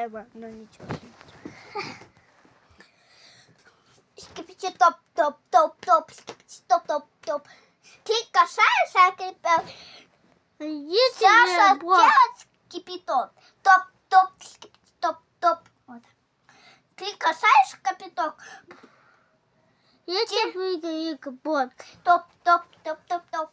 Давай, ну ничего. Скипите топ, топ, топ, топ, скипите топ, топ, топ. Ты касаешься, Саша делает кипяток. Топ, топ, скипите топ, топ. Вот. Ты касаешь кипяток. Я тебе выиграю капот. Топ, топ, топ, топ, топ.